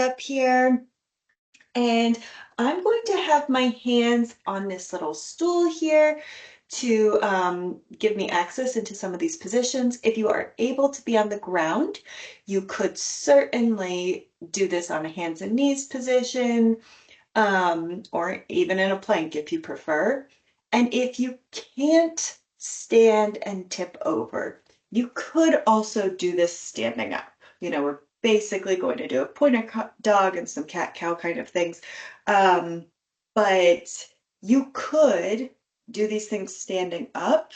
up here. And I'm going to have my hands on this little stool here to give me access into some of these positions. If you are able to be on the ground, you could certainly do this on a hands and knees position, or even in a plank if you prefer. And if you can't stand and tip over, you could also do this standing up. We're basically going to do a pointer dog and some cat cow kind of things. Um, but you could do these things standing up,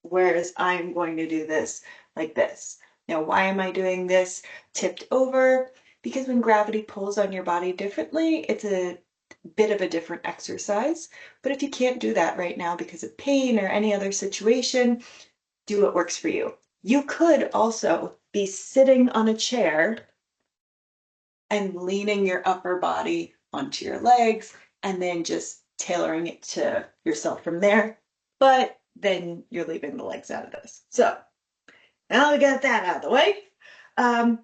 whereas I'm going to do this like this. Now, why am I doing this tipped over? Because when gravity pulls on your body differently, it's a bit of a different exercise. But if you can't do that right now because of pain or any other situation, do what works for you. You could also be sitting on a chair and leaning your upper body onto your legs and then just tailoring it to yourself from there. But then you're leaving the legs out of this. So now we got that out of the way. Um,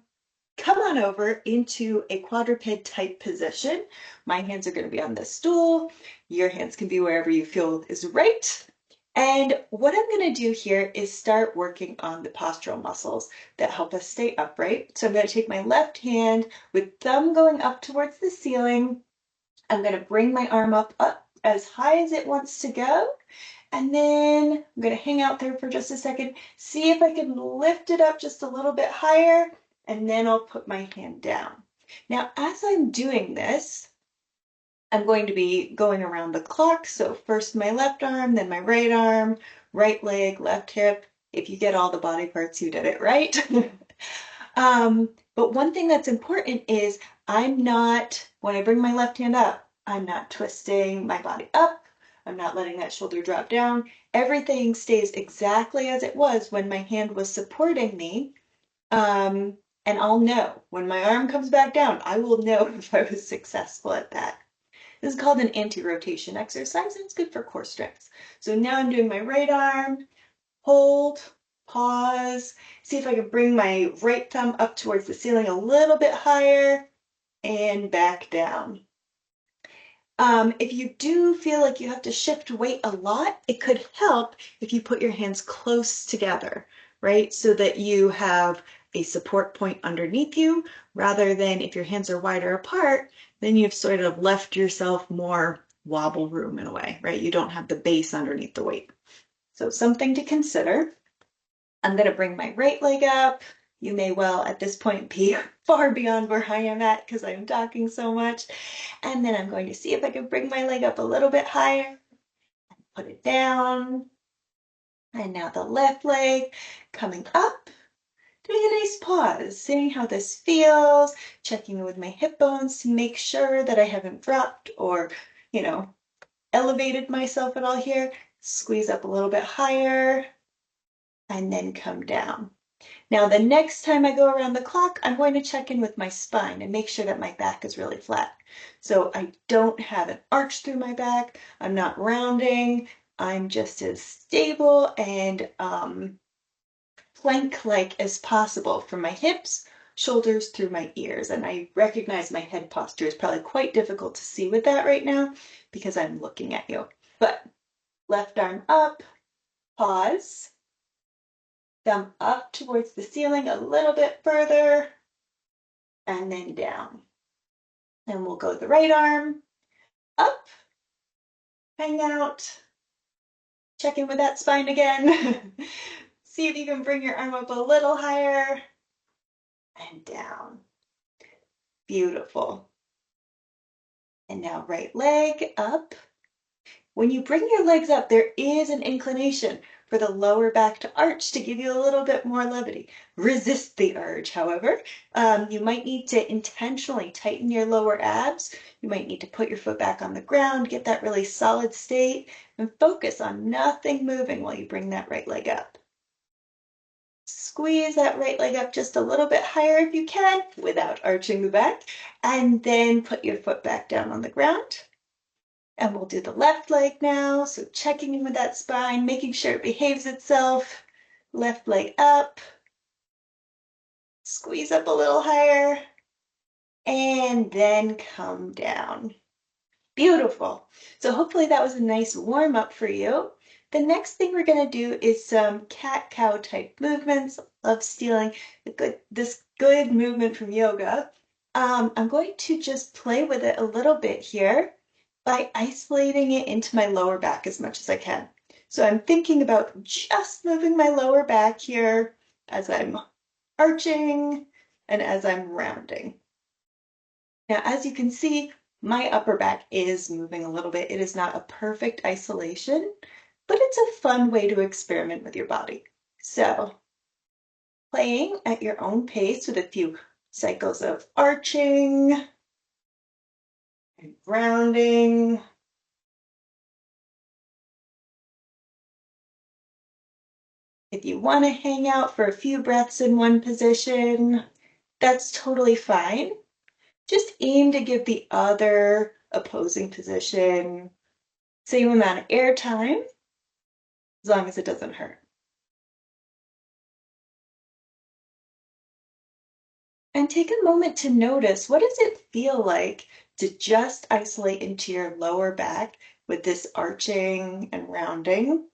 Come on over into a quadruped type position. My hands are going to be on this stool. Your hands can be wherever you feel is right. And what I'm going to do here is start working on the postural muscles that help us stay upright. So I'm going to take my left hand with thumb going up towards the ceiling. I'm going to bring my arm up as high as it wants to go. And then I'm going to hang out there for just a second, see if I can lift it up just a little bit higher, and then I'll put my hand down. Now, as I'm doing this, I'm going to be going around the clock. So first my left arm, then my right arm, right leg, left hip. If you get all the body parts, you did it right. But one thing that's important is when I bring my left hand up, I'm not twisting my body up. I'm not letting that shoulder drop down. Everything stays exactly as it was when my hand was supporting me. Um, and I'll know when my arm comes back down, I will know if I was successful at that. This is called an anti-rotation exercise and it's good for core strength. So now I'm doing my right arm, hold, pause, see if I can bring my right thumb up towards the ceiling a little bit higher and back down. If you do feel like you have to shift weight a lot, it could help if you put your hands close together, right? So that you have a support point underneath you rather than if your hands are wider apart, then you've sort of left yourself more wobble room in a way, right? You don't have the base underneath the weight. So something to consider. I'm going to bring my right leg up. You may well at this point be far beyond where I am at because I'm talking so much. And then I'm going to see if I can bring my leg up a little bit higher, put it down. And now the left leg coming up, doing a nice pause, seeing how this feels, checking with my hip bones to make sure that I haven't dropped or, you know, elevated myself at all here. Squeeze up a little bit higher and then come down. Now, the next time I go around the clock, I'm going to check in with my spine and make sure that my back is really flat. So I don't have an arch through my back. I'm not rounding. I'm just as stable and plank-like as possible from my hips, shoulders through my ears. And I recognize my head posture is probably quite difficult to see with that right now because I'm looking at you. But left arm up, pause. Thumb up towards the ceiling a little bit further, and then down. And we'll go the right arm up, hang out, check in with that spine again. See if you can bring your arm up a little higher and down. Beautiful. And now right leg up. When you bring your legs up, there is an inclination for the lower back to arch to give you a little bit more levity. Resist the urge, however. You might need to intentionally tighten your lower abs. You might need to put your foot back on the ground, get that really solid state, and focus on nothing moving while you bring that right leg up. Squeeze that right leg up just a little bit higher if you can without arching the back, and then put your foot back down on the ground. And we'll do the left leg now. So checking in with that spine, making sure it behaves itself. Left leg up. Squeeze up a little higher. and then come down. Beautiful. So hopefully that was a nice warm up for you. The next thing we're going to do is some cat-cow type movements. Love stealing this good movement from yoga. I'm going to just play with it a little bit here by isolating it into my lower back as much as I can. So I'm thinking about just moving my lower back here as I'm arching and as I'm rounding. Now, as you can see, my upper back is moving a little bit. It is not a perfect isolation, but it's a fun way to experiment with your body. So, playing at your own pace with a few cycles of arching and rounding. If you want to hang out for a few breaths in one position, that's totally fine. Just aim to give the other opposing position same amount of air time, as long as it doesn't hurt. And take a moment to notice, what does it feel like to just isolate into your lower back with this arching and rounding?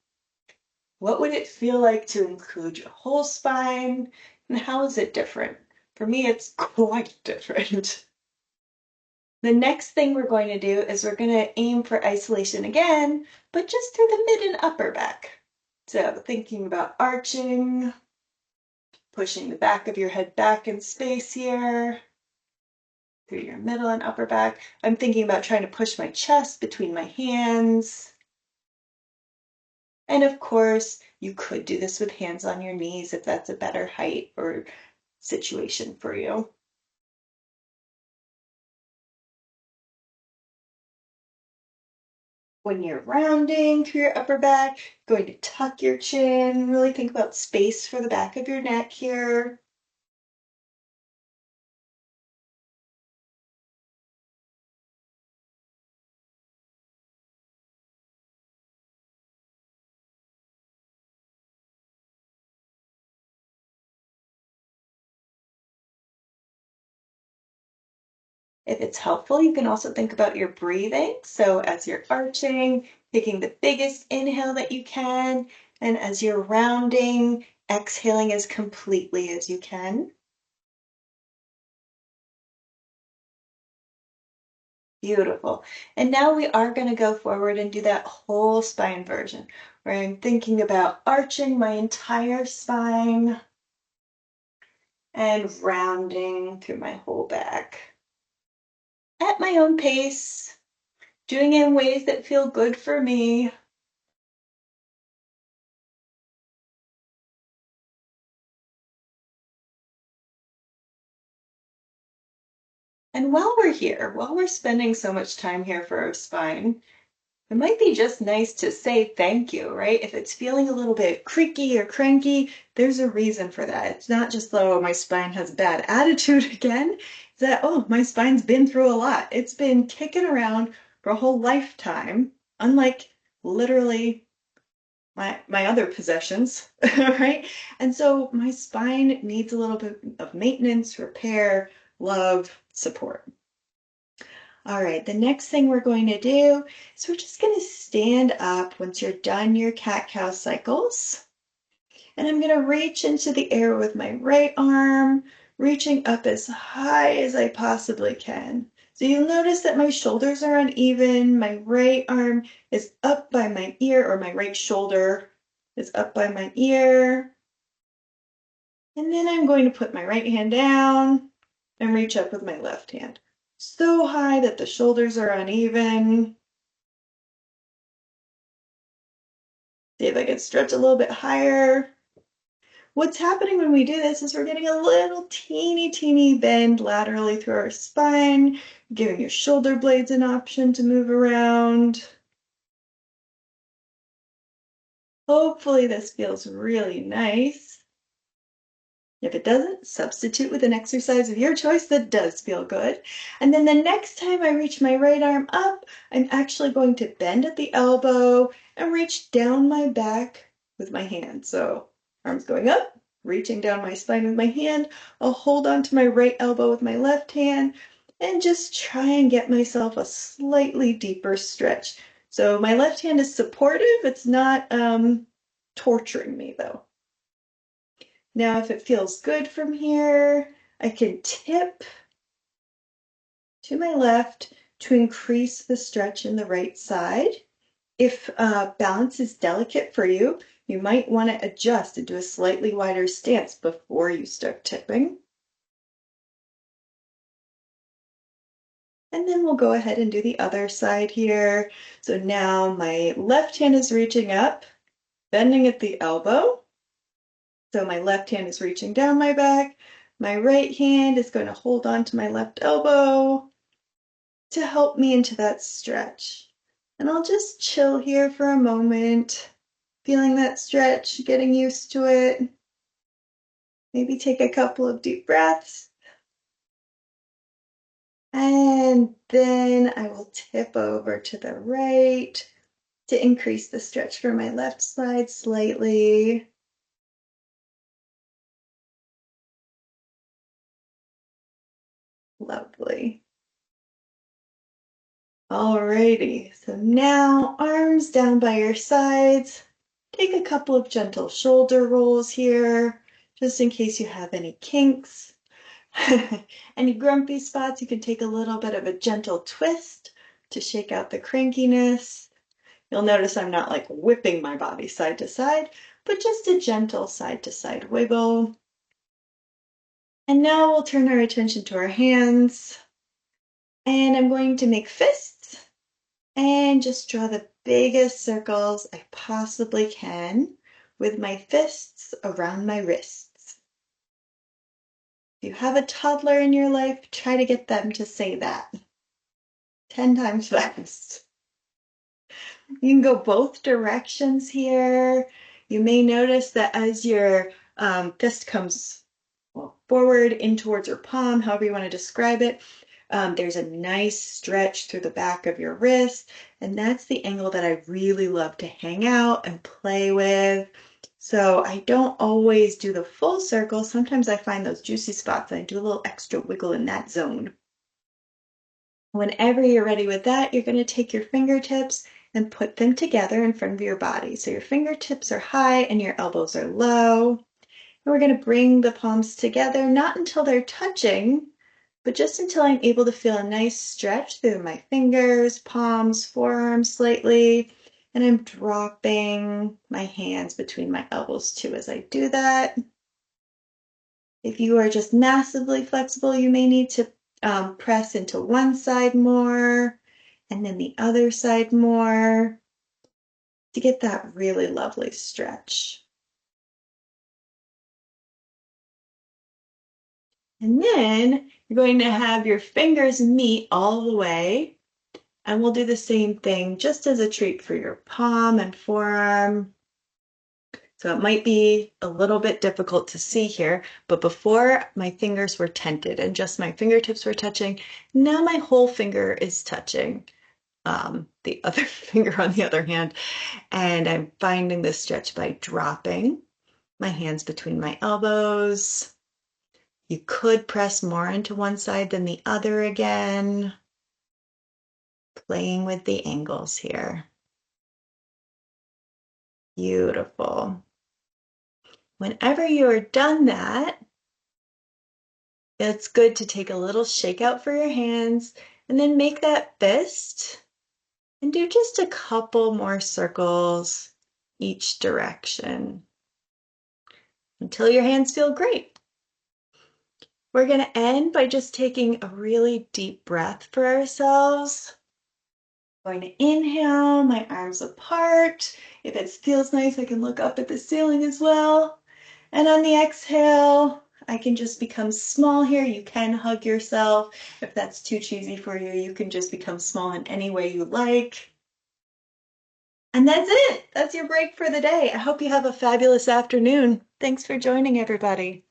What would it feel like to include your whole spine? And how is it different? For me, it's quite different. The next thing we're going to do is we're going to aim for isolation again, but just through the mid and upper back. So thinking about arching, pushing the back of your head back in space here, through your middle and upper back. I'm thinking about trying to push my chest between my hands. And of course, you could do this with hands on your knees if that's a better height or situation for you. When you're rounding through your upper back, going to tuck your chin, really think about space for the back of your neck here. If it's helpful, you can also think about your breathing. So as you're arching, taking the biggest inhale that you can, and as you're rounding, exhaling as completely as you can. Beautiful. And now we are going to go forward and do that whole spine version, where I'm thinking about arching my entire spine and rounding through my whole back at my own pace, doing it in ways that feel good for me. And while we're spending so much time here for our spine, it might be just nice to say thank you, right? If it's feeling a little bit creaky or cranky, there's a reason for that. It's not just, oh, my spine has bad attitude again. It's that, oh, my spine's been through a lot. It's been kicking around for a whole lifetime, unlike literally my other possessions, right? And so my spine needs a little bit of maintenance, repair, love, support. All right, the next thing we're going to do is we're just going to stand up once you're done your cat-cow cycles. And I'm going to reach into the air with my right arm, reaching up as high as I possibly can. So you'll notice that my shoulders are uneven. My right arm is up by my ear, or my right shoulder is up by my ear. And then I'm going to put my right hand down and reach up with my left hand. So high that the shoulders are uneven. See if I can stretch a little bit higher. What's happening when we do this is we're getting a little teeny bend laterally through our spine, giving your shoulder blades an option to move around. Hopefully this feels really nice. If it doesn't, substitute with an exercise of your choice that does feel good. And then the next time I reach my right arm up, I'm actually going to bend at the elbow and reach down my back with my hand. So arms going up, reaching down my spine with my hand. I'll hold on to my right elbow with my left hand and just try and get myself a slightly deeper stretch. So my left hand is supportive. It's not torturing me though. Now, if it feels good from here, I can tip to my left to increase the stretch in the right side. If balance is delicate for you, you might want to adjust into a slightly wider stance before you start tipping. And then we'll go ahead and do the other side here. So now my left hand is reaching up, bending at the elbow. So my left hand is reaching down my back. My right hand is going to hold on to my left elbow to help me into that stretch. And I'll just chill here for a moment, feeling that stretch, getting used to it. Maybe take a couple of deep breaths. And then I will tip over to the right to increase the stretch for my left side slightly. Lovely. Alrighty, so now arms down by your sides. Take a couple of gentle shoulder rolls here, just in case you have any kinks. Any grumpy spots, you can take a little bit of a gentle twist to shake out the crankiness. You'll notice I'm not like whipping my body side to side, but just a gentle side to side wiggle. And now we'll turn our attention to our hands. And I'm going to make fists and just draw the biggest circles I possibly can with my fists around my wrists. If you have a toddler in your life, try to get them to say that 10 times fast. You can go both directions here. You may notice that as your fist comes forward in towards your palm, however you want to describe it, there's a nice stretch through the back of your wrist, and that's the angle that I really love to hang out and play with. So I don't always do the full circle. Sometimes I find those juicy spots and I do a little extra wiggle in that zone. Whenever you're ready with that, you're going to take your fingertips and put them together in front of your body. So your fingertips are high and your elbows are low. And we're going to bring the palms together, not until they're touching, but just until I'm able to feel a nice stretch through my fingers, palms, forearms slightly. And I'm dropping my hands between my elbows too as I do that. If you are just massively flexible, you may need to press into one side more and then the other side more to get that really lovely stretch. And then you're going to have your fingers meet all the way, and we'll do the same thing just as a treat for your palm and forearm. So it might be a little bit difficult to see here, but before my fingers were tented and just my fingertips were touching. Now my whole finger is touching the other finger on the other hand, and I'm finding this stretch by dropping my hands between my elbows. You could press more into one side than the other again, playing with the angles here. Beautiful. Whenever you are done that, it's good to take a little shakeout for your hands and then make that fist and do just a couple more circles each direction until your hands feel great. We're going to end by just taking a really deep breath for ourselves. I'm going to inhale, my arms apart. If it feels nice, I can look up at the ceiling as well. And on the exhale, I can just become small here. You can hug yourself. If that's too cheesy for you, you can just become small in any way you like. And that's it. That's your break for the day. I hope you have a fabulous afternoon. Thanks for joining, everybody.